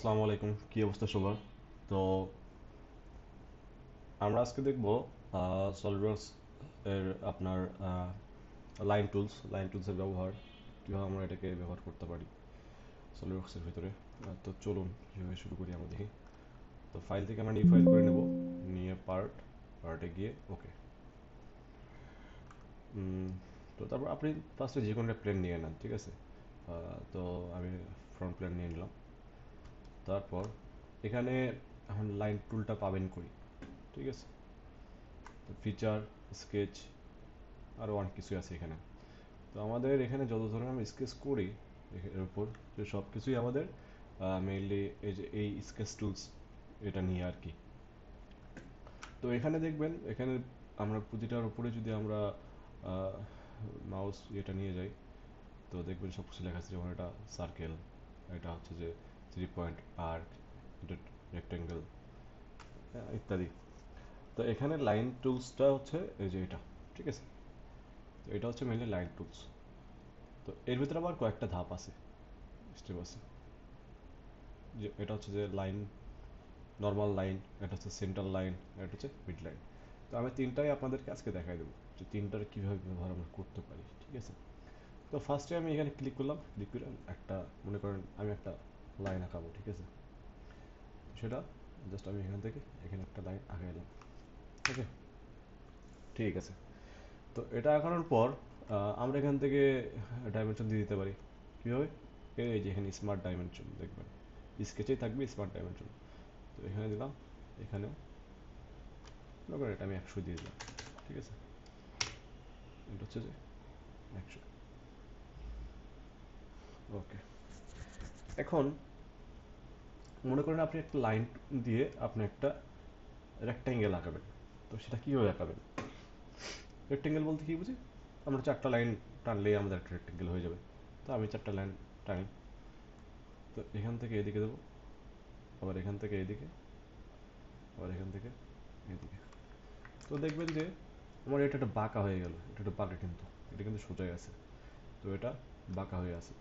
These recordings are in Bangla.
আসসালামু আলাইকুম, কি অবস্থা সবার? তো আমরা আজকে দেখব সলিডওয়ার্কস এর আপনার লাইন টুলসের ব্যবহার, কীভাবে আমরা এটাকে ব্যবহার করতে পারি সলিডওয়ার্কসের ভিতরে। তো চলুন কীভাবে শুরু করি আমরা দেখি। তো ফাইল থেকে আমরা নিউ ফাইল করে নেব, নিয়ে পার্টে গিয়ে ওকে। তো তারপর আপনি ফার্স্টে যে কোনো একটা প্লেন নিয়ে নেন, ঠিক আছে? তো আমি ফ্রন্ট প্লেন নিয়ে নিলাম। তারপর এখানে এখন লাইন টুলটা পাবেন করি, ঠিক আছে? তো ফিচার, স্কেচ, আরও অনেক কিছুই আছে এখানে। তো আমাদের এখানে যত ধরনের আমরা স্কেচ করি এর উপর, যে সব কিছুই আমাদের মেইনলি এই যে এই স্কেচ টুলস এটা নিয়ে আর কি। তো এখানে দেখবেন, এখানে আমরা প্রতিটার উপরে যদি আমরা মাউস এটা নিয়ে যাই, তো দেখবেন সব কিছু লেখা আছে, যেমন এটা সার্কেল, এটা হচ্ছে যে 3 পয়েন্ট আর্ক, এটা রেক্টেঙ্গেল ইত্যাদি। তো এখানে লাইন টুলসটা হচ্ছে এই যে এটা, ঠিক আছে? তো এটা হচ্ছে মেইনলি লাইন টুলস। তো এর ভিতরে আবার কয়েকটা ধাপ আছে, স্টেপ আছে। যে এটা হচ্ছে যে লাইন, নর্মাল লাইন, এটা হচ্ছে সেন্টার লাইন, এটা হচ্ছে মিড লাইন। তো আমি তিনটাই আপনাদেরকে আজকে দেখাই দেবো, যে তিনটার কীভাবে ব্যবহার আমরা করতে পারি, ঠিক আছে? তো ফার্স্টে আমি এখানে ক্লিক করলাম, ক্লিক করে একটা, মনে করেন আমি একটা লাইন আঁকাবো, ঠিক আছে? সেটা জাস্ট আমি এখান থেকে এখানে একটা লাইন আঁকাইলাম, ওকে, ঠিক আছে। তো এটা আঁকানোর পর আমরা এখান থেকে ডাইমেনশন দিয়ে দিতে পারি। কীভাবে? এই যে এখানে স্মার্ট ডাইমেনশন দেখবেন, স্কেচেই থাকবে স্মার্ট ডাইমেনশন। তো এখানে দিলাম, এখানেও মনে করেন এটা আমি 100 দিয়ে দিলাম, ঠিক আছে? এটা হচ্ছে যে 100, ওকে। এখন মনে করেন আপনি একটা লাইন দিয়ে আপনি একটা রেক্ট্যাঙ্গেল আঁকাবেন। তো সেটা কীভাবে আঁকাবেন? রেক্ট্যাঙ্গেল বলতে কী বুঝি? আমরা 4টা লাইন টানলেই আমাদের একটা রেক্ট্যাঙ্গেল হয়ে যাবে। তো আমি 4টা লাইন টানি। তো এখান থেকে এদিকে দেবো, আবার এখান থেকে এদিকে, আবার এখান থেকে এদিকে। তো দেখবেন যে আমার এটা একটা বাঁকা হয়ে গেল, এটা একটা বাঁকা, কিন্তু এটা কিন্তু সোজাই আছে। তো এটা বাঁকা হয়ে আছে।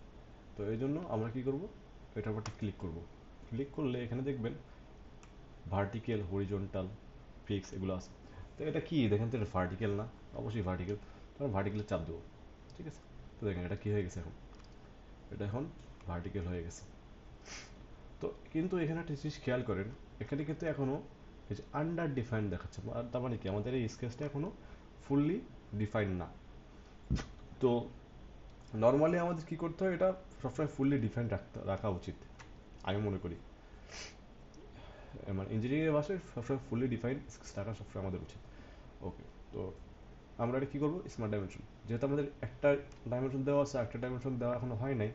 তো এই জন্য আমরা কি করব, এটার উপর ক্লিক করব। ক্লিক করলে এখানে দেখবেন ভার্টিক্যাল, হরিজন্টাল, ফিক্স এগুলো আছে। তো এটা কি দেখেন তো, এটা ভার্টিক্যাল না? অবশ্যই ভার্টিক্যাল। তো আমরা ভার্টিক্যালে চাপ দেবো, ঠিক আছে? তো দেখেন এটা কি হয়ে গেছে এখন, এটা এখন ভার্টিক্যাল হয়ে গেছে। তো কিন্তু এখানে একটা জিনিস খেয়াল করেন, এখানে কিন্তু এখনো এই যে আন্ডার ডিফাইন দেখাচ্ছে। আর তার মানে কি, আমাদের এই স্কেচটা এখনো ফুললি ডিফাইন না। তো নর্মালি আমাদের কি করতে হয়, এটা সবসময় ফুললি ডিফাইন রাখা উচিত, আমি মনে করি। মানে ইঞ্জিনিয়ারিং ভাষায় সবসময় ফুললি ডিফাইন রাখা সবসময় আমাদের উচিত, ওকে। তো আমরা এটা কী করবো, স্মার্ট ডাইমেনশন, যেহেতু আমাদের একটা ডাইমেনশন দেওয়া আছে, একটা ডাইমেনশন দেওয়া এখনো হয় নাই,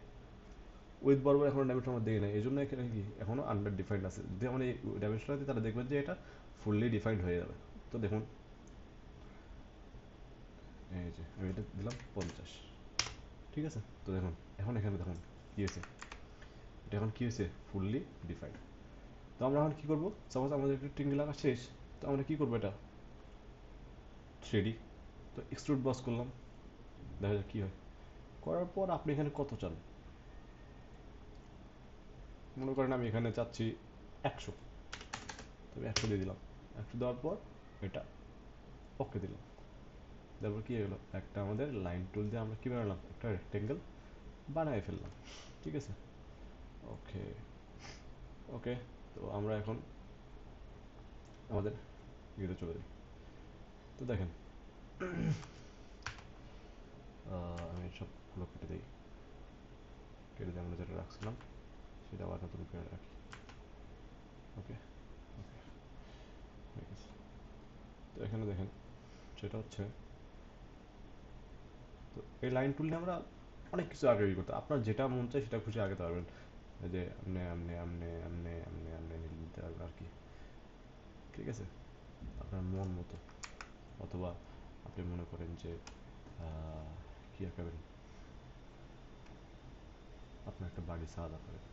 উইথ বরাবর এখনো ডাইমেনশন আমরা দিই নাই, এই জন্য এখানে কি এখনো আন্ডার ডিফাইন্ড আছে। যদি আমরা এই ডাইমেনশনটা দিই, তাহলে দেখবেন যে এটা ফুললি ডিফাইন্ড হয়ে যাবে। তো দেখুন, এই যে আমি এটা দিলাম 50, ঠিক আছে? তো দেখুন এখন এখানে দেখুন কী হয়েছে, এটা এখন কী হয়েছে, ফুললি ডিফাইন্ড। তো আমরা এখন কী করবো, সাপোজ আমাদের রেক্টেঙ্গেল আঁকা শেষ, তো আমরা কী করবো, এটা 3D। তো এক্সট্রুড বস করলাম, দেখা যাক কী হয়। করার পর আপনি এখানে কত চান, মনে করেন আমি এখানে চাচ্ছি 100, তবে 100 দিয়ে দিলাম। 100 দেওয়ার পর এটা ওকে দিলাম। তারপর কী হলো, একটা আমাদের লাইন টুল দিয়ে আমরা কী বানালাম, একটা রেক্টেঙ্গেল বানায় ফেললাম, ঠিক আছে? ওকে, ওকে। তো আমরা এখন আমাদের ইয়েতে চলে যাই। তো দেখেন, আমি সবগুলো কেটে দিই, কেটে দিয়ে আমরা যেটা রাখছিলাম সেটা আবার নতুন করে রাখি, ওকে, ওকে, হয়ে গেছে। তো এখানে দেখেন, সেটা হচ্ছে, তো এই লাইন টুল নিয়ে আমরা অনেক কিছু আগে করতে, আপনার যেটা মন চায় সেটা খুশি আগাতে পারবেন। এই যে আমনে আমনে আমনে আমনে আমনে আমনে নিতে পারবেন আর কি, ঠিক আছে? আপনার মন মতো। অথবা আপনি মনে করেন যে কি আঁকাবেন, আপনার একটা বাড়ি ছাদ আঁকাবেন,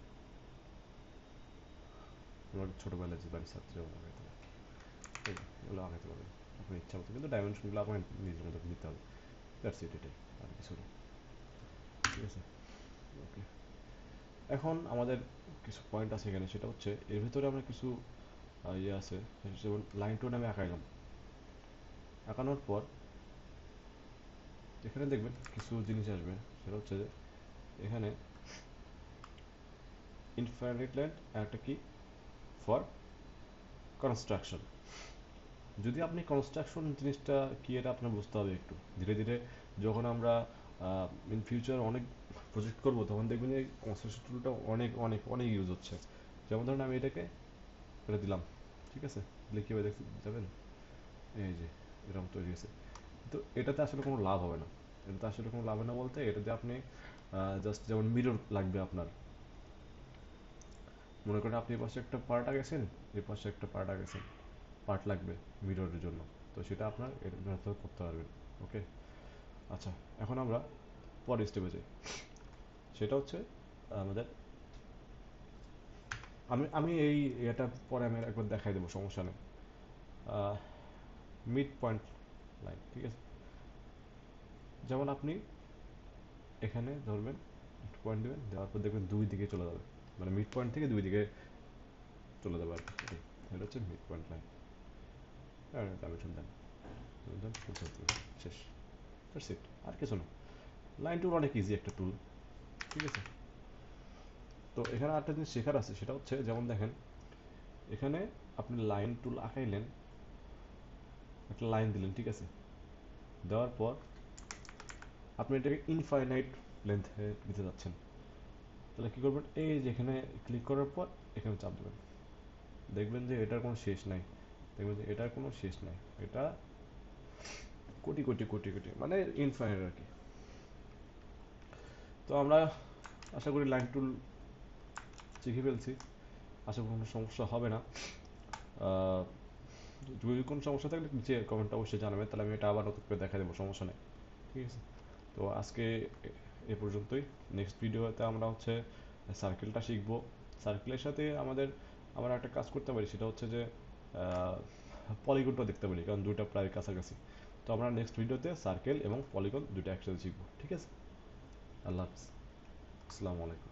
আমার ছোটোবেলায় যে বাড়ি ছাদ যেমন আঁকাইতে হবে, ঠিক আছে? এগুলো আঁকাতে পারবেন আপনার ইচ্ছা মতো, কিন্তু ডাইমেনশনগুলো আপনার নিজের মতো নিতে হবে। দ্যাটস ইট, এটাই, আর কিছু না, ঠিক আছে? ওকে। এখন আমাদের কিছু পয়েন্ট আছে এখানে, সেটা হচ্ছে এর ভিতরে আমরা কিছু ইয়ে আছে, যেমন লাইন টু আমি আঁকাইলাম। আঁকানোর পর এখানে দেখবেন কিছু জিনিস আসবে, সেটা হচ্ছে যে এখানে ইনফাইনাইট লাইন একটা কি ফর কনস্ট্রাকশন। যদি আপনি কনস্ট্রাকশন জিনিসটা কি এটা আপনার বুঝতে হবে একটু ধীরে ধীরে। যখন আমরা ইন ফিউচার অনেক প্রজেক্ট করব, তখন দেখবেন যে কনস্ট্রাকশন টুলটা অনেক অনেক অনেক ইউজ হচ্ছে। যেমন ধরুন আমি এটাকে এটা দিলাম, ঠিক আছে, দিলে কীভাবে দেখতে যাবেন, এই যে এরকম তৈরি হয়েছে। তো এটাতে আসলে কোনো লাভ হবে না। এটাতে আসলে কোনো লাভ হবে না বলতে, এটাতে আপনি জাস্ট যেমন মিরর লাগবে আপনার, মনে করেন আপনি এই পাশে একটা পার্ট আঁকেছেন, এই পাশে একটা পার্ট আঁকেছেন, পার্ট লাগবে মিররের জন্য। তো সেটা আপনার এর মাধ্যমে করতে পারবেন। ওকে, আচ্ছা, এখন আমরা পরের স্টেপে যাই। সেটা হচ্ছে আমাদের, আমি আমি এই এটা পরে আমি একবার দেখাই দেবো, সমস্যা নেই। মিড পয়েন্ট লাইন, ঠিক আছে, যেমন আপনি এখানে ধরবেন, একটা পয়েন্ট দেবেন, দেওয়ার পর দেখবেন দুই দিকে চলে যাবে, মানে মিড পয়েন্ট থেকে দুই দিকে চলে যাবে আর কি। এটা হচ্ছে মিড পয়েন্ট লাইন। আমি শুনতেন শেষ, দ্যাটস ইট, আর কিছু না। লাইন টুল অনেক ইজি একটা টুল, ঠিক আছে। তো এখানে আরেকটা জিনিস শেখার আছে, সেটা হচ্ছে যেমন দেখেন এখানে আপনি লাইন টুল আঁকাইলেন, একটা লাইন দিলেন, ঠিক আছে, দেওয়ার পর আপনি এটাকে ইনফাইনাইট লেন্থে দিতে যাচ্ছেন। তাহলে কী করবেন, এই যে এখানে ক্লিক করার পর এখানে চাপ দেবেন, দেখবেন যে এটার কোনো শেষ নাই। দেখবেন যে এটার কোনো শেষ নাই, এটা কোটি কোটি কোটি কোটি মানে ইনফাইনাইট আর কি। তো আমরা আশা করি লাইন টুল শিখে ফেলছি, আশা করি কোনো সমস্যা হবে না। আহ, যদি কোনো সমস্যা থাকলে নিচে কমেন্ট অবশ্যই জানাবেন, তাহলে আমি এটা আবার নতুন করে দেখা দেবো, সমস্যা নেই, ঠিক আছে। তো আজকে এ পর্যন্তই। নেক্সট ভিডিওতে আমরা হচ্ছে সার্কেলটা শিখবো। সার্কেলের সাথে আমরা একটা কাজ করতে পারি, সেটা হচ্ছে যে পলিগনটা দেখতে পারি, কারণ দুইটা প্রায় কাছাকাছি। তো আমরা নেক্সট ভিডিওতে সার্কেল এবং পলিগন দুইটা একসাথে শিখবো, ঠিক আছে। আল্লাহ হাফিজ, আসসালামু আলাইকুম।